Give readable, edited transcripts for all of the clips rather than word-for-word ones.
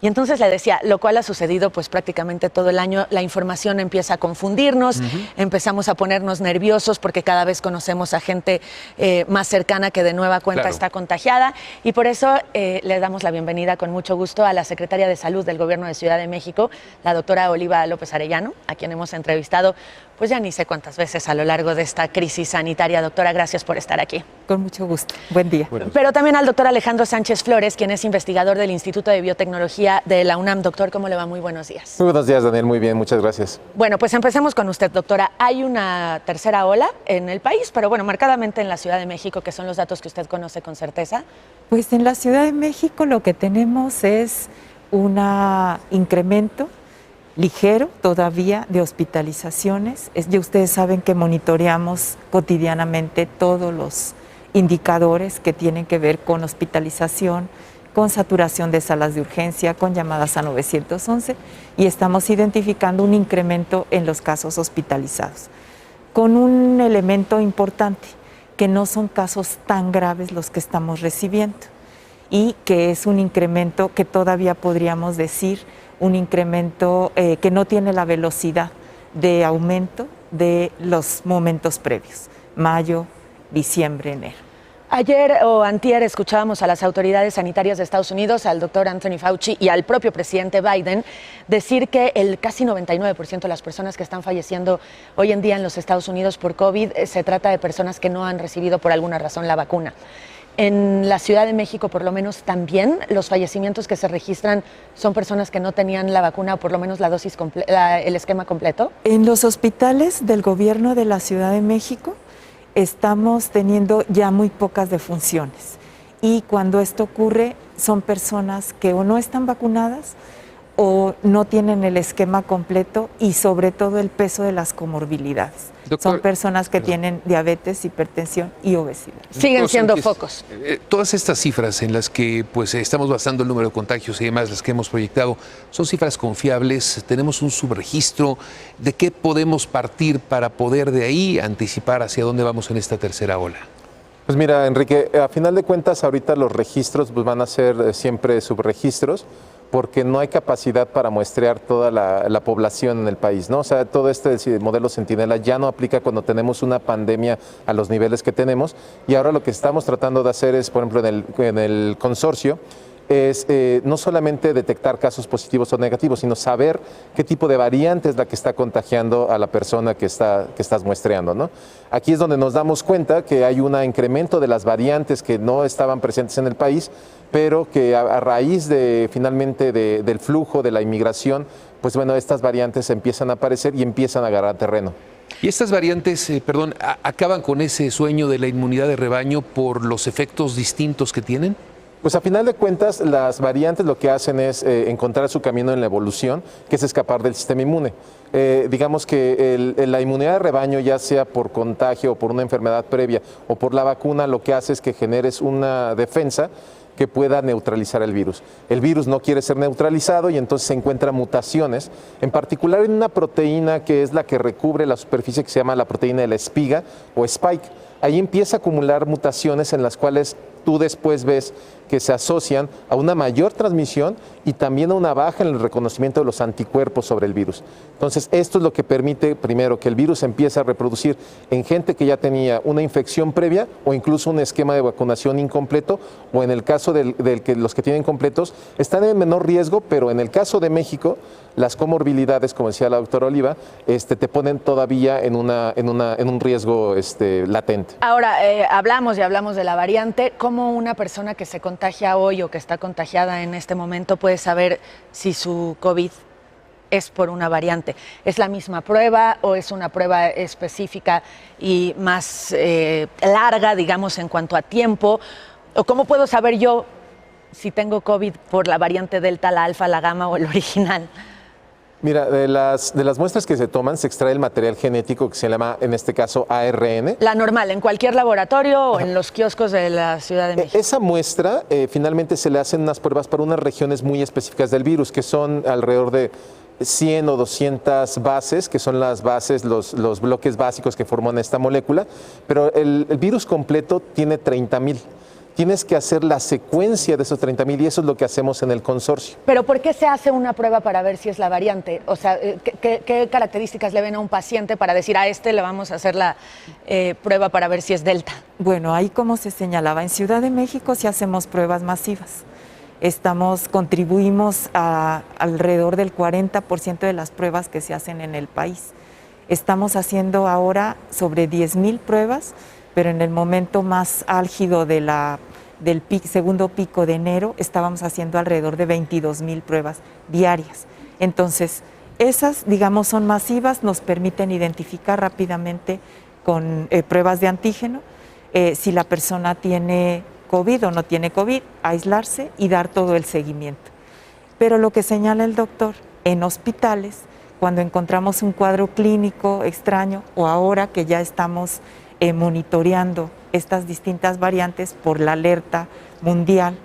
Y entonces le decía, lo cual ha sucedido pues prácticamente todo el año, la información empieza a confundirnos, empezamos a ponernos nerviosos porque cada vez conocemos a gente más cercana que de nueva cuenta está contagiada, y por eso le damos la bienvenida con mucho gusto a la Secretaria de Salud del Gobierno de Ciudad de México, la doctora Oliva López Arellano, a quien hemos entrevistado pues ya ni sé cuántas veces a lo largo de esta crisis sanitaria. Doctora, gracias por estar aquí. Con mucho gusto. Buen día. Pero también al doctor Alejandro Sánchez Flores, quien es investigador del Instituto de Biotecnología de la UNAM. Doctor, ¿cómo le va? Muy buenos días. Muy buenos días, Daniel. Muy bien, muchas gracias. Bueno, pues empecemos con usted, doctora. Hay una tercera ola en el país, pero bueno, marcadamente en la Ciudad de México, que son los datos que usted conoce con certeza. Pues en la Ciudad de México lo que tenemos es un incremento ligero todavía de hospitalizaciones. Ya ustedes saben que monitoreamos cotidianamente todos los indicadores que tienen que ver con hospitalización, con saturación de salas de urgencia, con llamadas a 911, y estamos identificando un incremento en los casos hospitalizados, con un elemento importante, que no son casos tan graves los que estamos recibiendo, y que es un incremento que todavía podríamos decir un incremento que no tiene la velocidad de aumento de los momentos previos, mayo, diciembre, enero. Ayer o antier escuchábamos a las autoridades sanitarias de Estados Unidos, al doctor Anthony Fauci y al propio presidente Biden decir que el casi 99% de las personas que están falleciendo hoy en día en los Estados Unidos por COVID se trata de personas que no han recibido por alguna razón la vacuna. En la Ciudad de México, por lo menos, también los fallecimientos que se registran son personas que no tenían la vacuna o por lo menos la dosis el esquema completo. En los hospitales del gobierno de la Ciudad de México estamos teniendo ya muy pocas defunciones, y cuando esto ocurre son personas que o no están vacunadas o no tienen el esquema completo, y sobre todo el peso de las comorbilidades. Doctor, son personas que tienen diabetes, hipertensión y obesidad. Siguen siendo focos. Todas estas cifras en las que pues estamos basando el número de contagios y demás, las que hemos proyectado, ¿son cifras confiables? ¿Tenemos un subregistro? ¿De qué podemos partir para poder de ahí anticipar hacia dónde vamos en esta tercera ola? Pues mira, Enrique, a final de cuentas ahorita los registros pues van a ser siempre subregistros, porque no hay capacidad para muestrear toda la población en el país, ¿no? O sea, todo este modelo Centinela ya no aplica cuando tenemos una pandemia a los niveles que tenemos, y ahora lo que estamos tratando de hacer es, por ejemplo, en el consorcio, es no solamente detectar casos positivos o negativos, sino saber qué tipo de variante es la que está contagiando a la persona que estás muestreando, ¿no? Aquí es donde nos damos cuenta que hay un incremento de las variantes que no estaban presentes en el país, pero que a raíz de finalmente del flujo de la inmigración, pues bueno, estas variantes empiezan a aparecer y empiezan a agarrar terreno. Y estas variantes, acaban con ese sueño de la inmunidad de rebaño por los efectos distintos que tienen. Pues a final de cuentas, las variantes lo que hacen es encontrar su camino en la evolución, que es escapar del sistema inmune. Digamos que la inmunidad de rebaño, ya sea por contagio o por una enfermedad previa o por la vacuna, lo que hace es que generes una defensa que pueda neutralizar el virus. El virus no quiere ser neutralizado y entonces se encuentran mutaciones, en particular en una proteína que es la que recubre la superficie, que se llama la proteína de la espiga o spike. Ahí empieza a acumular mutaciones en las cuales tú después ves que se asocian a una mayor transmisión y también a una baja en el reconocimiento de los anticuerpos sobre el virus. Entonces, esto es lo que permite, primero, que el virus empiece a reproducir en gente que ya tenía una infección previa o incluso un esquema de vacunación incompleto, o en el caso los que tienen completos están en menor riesgo, pero en el caso de México, las comorbilidades, como decía la doctora Oliva, te ponen todavía en un riesgo latente. Ahora, hablamos de la variante. ¿Cómo una persona que se contagia hoy o que está contagiada en este momento puede saber si su COVID es por una variante? ¿Es la misma prueba o es una prueba específica y más larga, digamos, en cuanto a tiempo? ¿O cómo puedo saber yo si tengo COVID por la variante Delta, la Alfa, la Gamma o el original? Mira, de las muestras que se toman se extrae el material genético que se llama, en este caso, ARN. La normal, en cualquier laboratorio o en los kioscos de la Ciudad de México. Esa muestra, finalmente se le hacen unas pruebas para unas regiones muy específicas del virus, que son alrededor de 100 o 200 bases, que son las bases, los bloques básicos que forman esta molécula, pero el virus completo tiene 30,000. tienes que hacer la secuencia de esos 30,000 y eso es lo que hacemos en el consorcio. Pero ¿por qué se hace una prueba para ver si es la variante? O sea, ¿qué características le ven a un paciente para decir a este le vamos a hacer la prueba para ver si es Delta? Bueno, ahí como se señalaba, en Ciudad de México sí hacemos pruebas masivas. Contribuimos a alrededor del 40% de las pruebas que se hacen en el país. Estamos haciendo ahora sobre 10,000 pruebas, pero en el momento más álgido del segundo pico de enero estábamos haciendo alrededor de 22,000 pruebas diarias. Entonces, esas, digamos, son masivas, nos permiten identificar rápidamente con pruebas de antígeno si la persona tiene COVID o no tiene COVID, aislarse y dar todo el seguimiento. Pero lo que señala el doctor, en hospitales, cuando encontramos un cuadro clínico extraño o ahora que ya estamos monitoreando estas distintas variantes por la alerta mundial,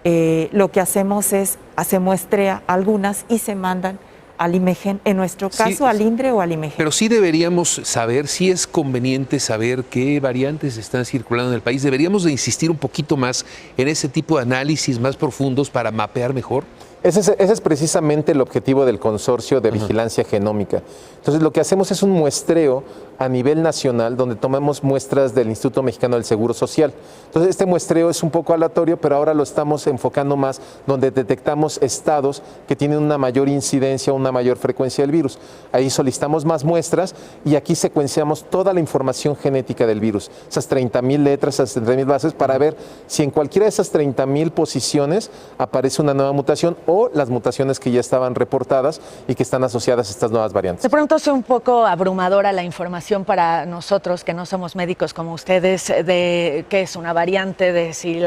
lo que hacemos es, se muestrea algunas y se mandan al IMEGEN, en nuestro caso Sí, al INDRE o al IMEGEN. Pero sí deberíamos saber, sí es conveniente saber qué variantes están circulando en el país. Deberíamos de insistir un poquito más en ese tipo de análisis más profundos para mapear mejor. Ese es precisamente el objetivo del consorcio de vigilancia genómica. Entonces, lo que hacemos es un muestreo a nivel nacional donde tomamos muestras del Instituto Mexicano del Seguro Social. Entonces, este muestreo es un poco aleatorio, pero ahora lo estamos enfocando más donde detectamos estados que tienen una mayor incidencia, una mayor frecuencia del virus. Ahí solicitamos más muestras y aquí secuenciamos toda la información genética del virus, esas 30,000 letras, esas 30,000 bases, para ver si en cualquiera de esas 30,000 posiciones aparece una nueva mutación o las mutaciones que ya estaban reportadas y que están asociadas a estas nuevas variantes. De pronto es un poco abrumadora la información para nosotros que no somos médicos como ustedes de qué es una variante, de si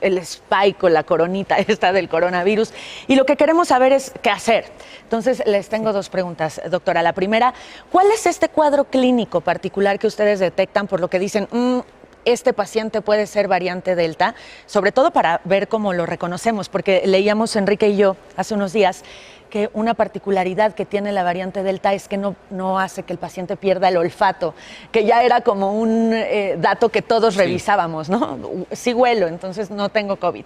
el spike o la coronita esta del coronavirus. Y lo que queremos saber es qué hacer. Entonces, les tengo dos preguntas, doctora. La primera, ¿cuál es este cuadro clínico particular que ustedes detectan por lo que dicen, este paciente puede ser variante Delta, sobre todo para ver cómo lo reconocemos? Porque leíamos Enrique y yo hace unos días que una particularidad que tiene la variante Delta es que no hace que el paciente pierda el olfato, que ya era como un dato que todos revisábamos, ¿no? Sí huelo, entonces no tengo COVID.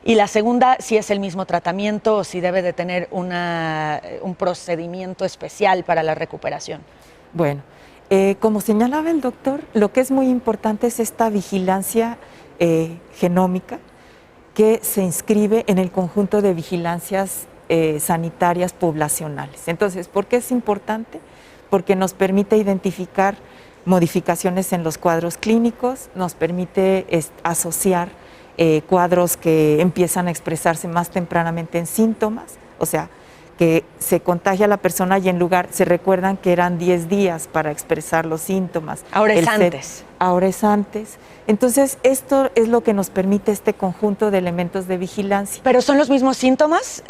Y la segunda, si es el mismo tratamiento o si debe de tener un procedimiento especial para la recuperación. Bueno, como señalaba el doctor, lo que es muy importante es esta vigilancia genómica que se inscribe en el conjunto de vigilancias sanitarias poblacionales. Entonces, ¿por qué es importante? Porque nos permite identificar modificaciones en los cuadros clínicos, nos permite asociar cuadros que empiezan a expresarse más tempranamente en síntomas, o sea, que se contagia a la persona y en lugar, se recuerdan que eran 10 días para expresar los síntomas. Ahora es antes. Ahora es antes. Entonces, esto es lo que nos permite este conjunto de elementos de vigilancia. ¿Pero son los mismos síntomas?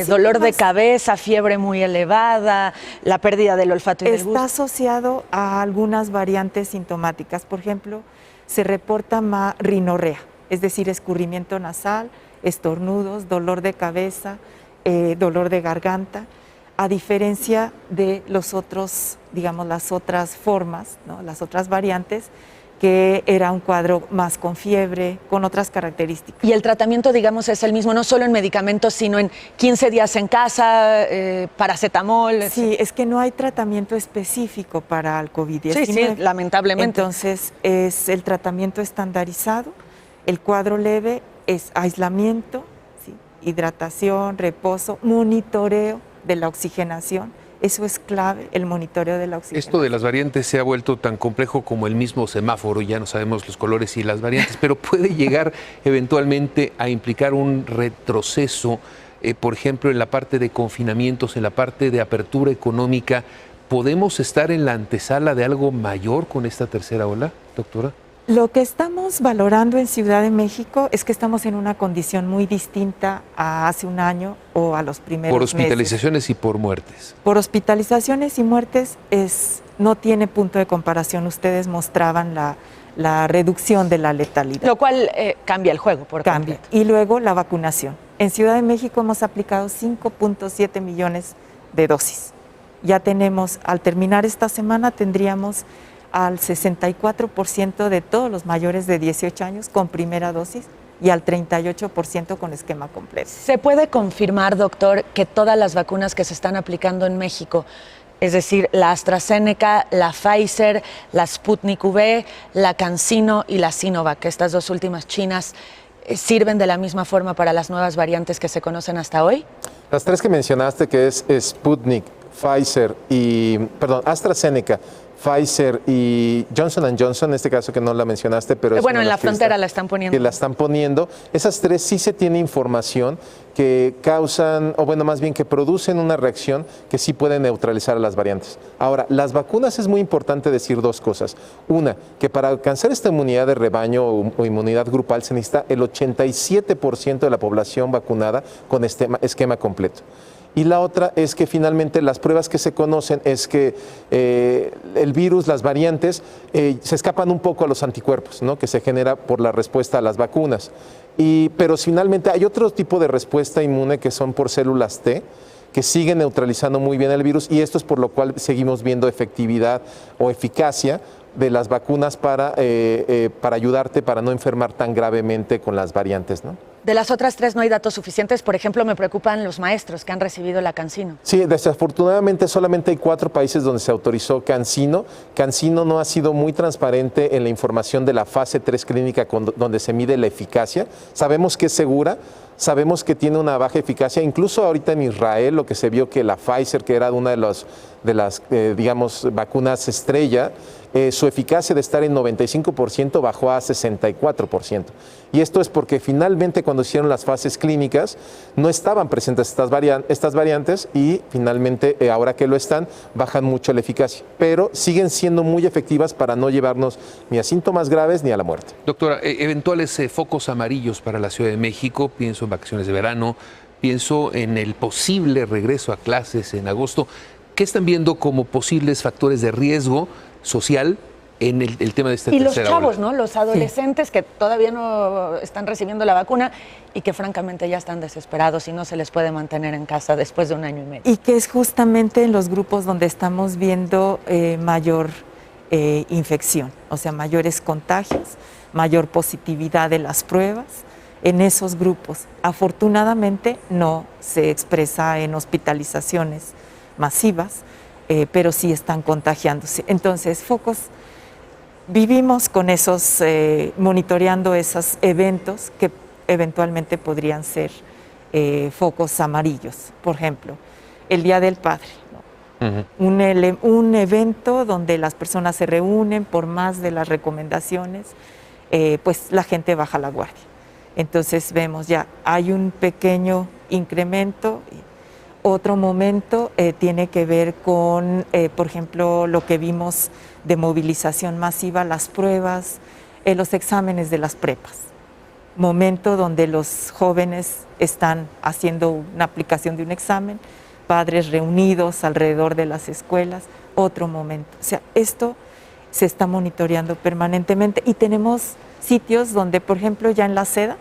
Dolor de cabeza, fiebre muy elevada, la pérdida del olfato y del gusto. Está asociado a algunas variantes sintomáticas. Por ejemplo, se reporta rinorrea, es decir, escurrimiento nasal, estornudos, dolor de cabeza, dolor de garganta, a diferencia de los otros, digamos, las otras formas, ¿no? Las otras variantes, que era un cuadro más con fiebre, con otras características. Y el tratamiento, digamos, es el mismo, no solo en medicamentos, sino en 15 días en casa, paracetamol. Sí, es que no hay tratamiento específico para el COVID-19. Sí, lamentablemente. Entonces, es el tratamiento estandarizado, el cuadro leve es aislamiento, ¿sí? Hidratación, reposo, monitoreo de la oxigenación. Eso es clave, el monitoreo de la oxigenación. Esto de las variantes se ha vuelto tan complejo como el mismo semáforo, ya no sabemos los colores y las variantes, pero puede llegar eventualmente a implicar un retroceso, por ejemplo, en la parte de confinamientos, en la parte de apertura económica. ¿Podemos estar en la antesala de algo mayor con esta tercera ola, doctora? Lo que estamos valorando en Ciudad de México es que estamos en una condición muy distinta a hace un año o a los primeros meses. Por hospitalizaciones y por muertes. Por hospitalizaciones y muertes no tiene punto de comparación. Ustedes mostraban la reducción de la letalidad. Lo cual cambia el juego por Cambia. completo. Y luego la vacunación. En Ciudad de México hemos aplicado 5.7 millones de dosis. Ya tenemos, al terminar esta semana, tendríamos al 64% de todos los mayores de 18 años con primera dosis y al 38% con esquema completo. ¿Se puede confirmar, doctor, que todas las vacunas que se están aplicando en México, es decir, la AstraZeneca, la Pfizer, la Sputnik V, la CanSino y la Sinovac, estas dos últimas chinas, sirven de la misma forma para las nuevas variantes que se conocen hasta hoy? Las tres que mencionaste, que es Sputnik, Pfizer AstraZeneca, Pfizer y Johnson & Johnson, en este caso que no la mencionaste, pero es bueno, en la frontera la están poniendo. Que la están poniendo. Esas tres sí se tiene información que causan, o bueno, más bien que producen una reacción que sí puede neutralizar a las variantes. Ahora, las vacunas es muy importante decir dos cosas. Una, que para alcanzar esta inmunidad de rebaño o inmunidad grupal se necesita el 87% de la población vacunada con esquema completo. Y la otra es que finalmente las pruebas que se conocen es que el virus, las variantes, se escapan un poco a los anticuerpos, ¿no?, que se genera por la respuesta a las vacunas. Pero finalmente hay otro tipo de respuesta inmune que son por células T, que siguen neutralizando muy bien el virus, y esto es por lo cual seguimos viendo efectividad o eficacia de las vacunas para ayudarte para no enfermar tan gravemente con las variantes, ¿no? De las otras tres no hay datos suficientes. Por ejemplo, me preocupan los maestros que han recibido la CanSino. Sí, desafortunadamente solamente hay 4 países donde se autorizó CanSino. CanSino no ha sido muy transparente en la información de la fase 3 clínica donde se mide la eficacia. Sabemos que es segura, sabemos que tiene una baja eficacia. Incluso ahorita en Israel lo que se vio que la Pfizer, que era una de las digamos, vacunas estrella, su eficacia de estar en 95% bajó a 64%. Y esto es porque finalmente cuando hicieron las fases clínicas no estaban presentes estas variantes y finalmente ahora que lo están, bajan mucho la eficacia. Pero siguen siendo muy efectivas para no llevarnos ni a síntomas graves ni a la muerte. Doctora, eventuales focos amarillos para la Ciudad de México, pienso en vacaciones de verano, pienso en el posible regreso a clases en agosto. ¿Qué están viendo como posibles factores de riesgo social en el tema de esta tercera ola? Y los chavos, ¿no? Los adolescentes que todavía no están recibiendo la vacuna y que francamente ya están desesperados y no se les puede mantener en casa después de 1 año y medio. Y que es justamente en los grupos donde estamos viendo mayor infección, o sea, mayores contagios, mayor positividad de las pruebas. En esos grupos, afortunadamente, no se expresa en hospitalizaciones masivas, pero sí están contagiándose. Entonces, focos, vivimos con esos, monitoreando esos eventos que eventualmente podrían ser focos amarillos. Por ejemplo, el Día del Padre, ¿no? Un evento donde las personas se reúnen por más de las recomendaciones, pues la gente baja la guardia. Entonces vemos ya, hay un pequeño incremento. Otro momento tiene que ver con, por ejemplo, lo que vimos de movilización masiva, las pruebas, los exámenes de las prepas. Momento donde los jóvenes están haciendo una aplicación de un examen, padres reunidos alrededor de las escuelas, otro momento. O sea, esto se está monitoreando permanentemente y tenemos sitios donde, por ejemplo, ya en La Seda,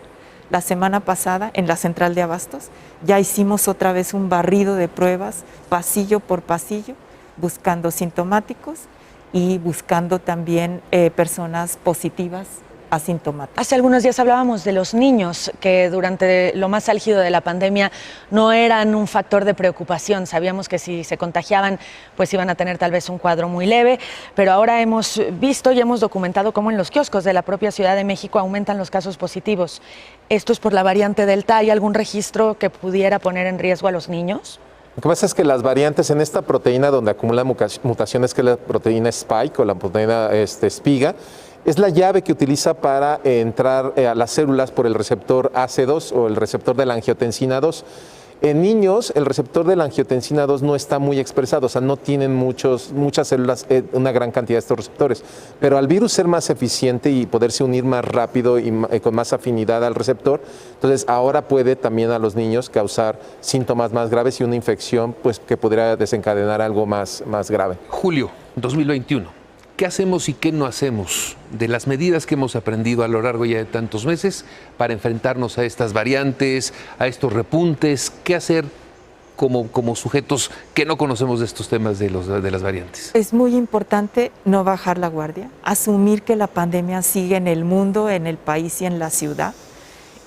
la semana pasada, en la central de abastos, ya hicimos otra vez un barrido de pruebas, pasillo por pasillo, buscando sintomáticos y buscando también personas positivas asintomáticas. Hace algunos días hablábamos de los niños que durante lo más álgido de la pandemia no eran un factor de preocupación. Sabíamos que si se contagiaban, pues iban a tener tal vez un cuadro muy leve, pero ahora hemos visto y hemos documentado cómo en los kioscos de la propia Ciudad de México aumentan los casos positivos. ¿Esto es por la variante Delta? ¿Hay algún registro que pudiera poner en riesgo a los niños? Lo que pasa es que las variantes en esta proteína donde acumulan mutaciones, que es la proteína Spike o la proteína espiga, es la llave que utiliza para entrar a las células por el receptor AC2 o el receptor de la angiotensina 2. En niños, el receptor de la angiotensina 2 no está muy expresado, o sea, no tienen muchas células, una gran cantidad de estos receptores. Pero al virus ser más eficiente y poderse unir más rápido y con más afinidad al receptor, entonces ahora puede también a los niños causar síntomas más graves y una infección pues, que podría desencadenar algo más grave. Julio 2021. ¿Qué hacemos y qué no hacemos de las medidas que hemos aprendido a lo largo ya de tantos meses para enfrentarnos a estas variantes, a estos repuntes? ¿Qué hacer como sujetos que no conocemos de estos temas de las variantes? Es muy importante no bajar la guardia, asumir que la pandemia sigue en el mundo, en el país y en la ciudad,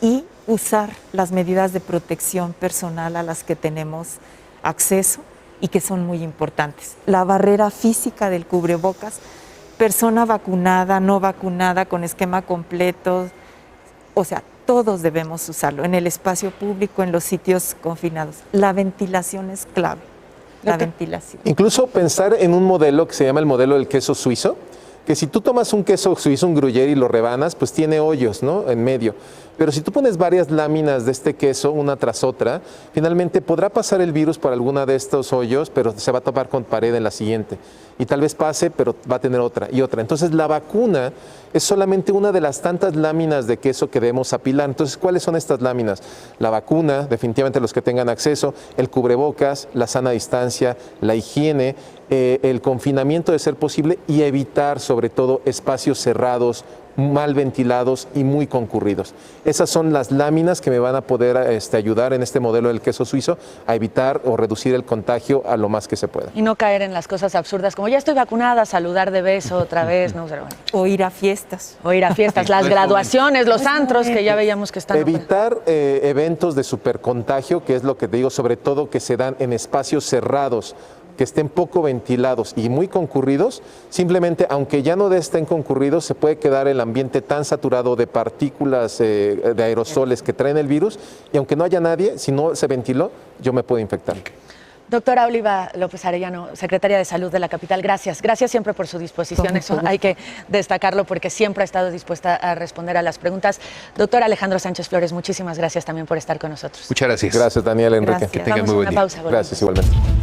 y usar las medidas de protección personal a las que tenemos acceso y que son muy importantes. La barrera física del cubrebocas, persona vacunada, no vacunada, con esquema completo, o sea, todos debemos usarlo en el espacio público, en los sitios confinados. La ventilación es clave, la ventilación. Incluso pensar en un modelo que se llama el modelo del queso suizo, que si tú tomas un queso suizo, un gruyère y lo rebanas, pues tiene hoyos, ¿no?, en medio. Pero si tú pones varias láminas de este queso, una tras otra, finalmente podrá pasar el virus por alguna de estos hoyos, pero se va a topar con pared en la siguiente. Y tal vez pase, pero va a tener otra y otra. Entonces la vacuna es solamente una de las tantas láminas de queso que debemos apilar. Entonces, ¿cuáles son estas láminas? La vacuna, definitivamente los que tengan acceso, el cubrebocas, la sana distancia, la higiene, el confinamiento de ser posible y evitar sobre todo espacios cerrados, mal ventilados y muy concurridos. Esas son las láminas que me van a poder ayudar en este modelo del queso suizo a evitar o reducir el contagio a lo más que se pueda. Y no caer en las cosas absurdas como ya estoy vacunada, saludar de beso otra vez, ¿no? O ir a fiestas. O ir a fiestas, las graduaciones, los antros que ya veíamos que están. Evitar eventos de supercontagio, que es lo que te digo, sobre todo que se dan en espacios cerrados, que estén poco ventilados y muy concurridos. Simplemente, aunque ya no estén concurridos, se puede quedar el ambiente tan saturado de partículas de aerosoles que traen el virus, y aunque no haya nadie, si no se ventiló, yo me puedo infectar. Doctora Oliva López Arellano, secretaria de Salud de la capital, gracias. Gracias siempre por su disposición, eso hay que destacarlo porque siempre ha estado dispuesta a responder a las preguntas. Doctor Alejandro Sánchez Flores, muchísimas gracias también por estar con nosotros. Muchas gracias. Gracias, Daniela, Enrique. Gracias. Que tengan Vamos muy a buen una día. pausa. Volvemos. Gracias, igualmente.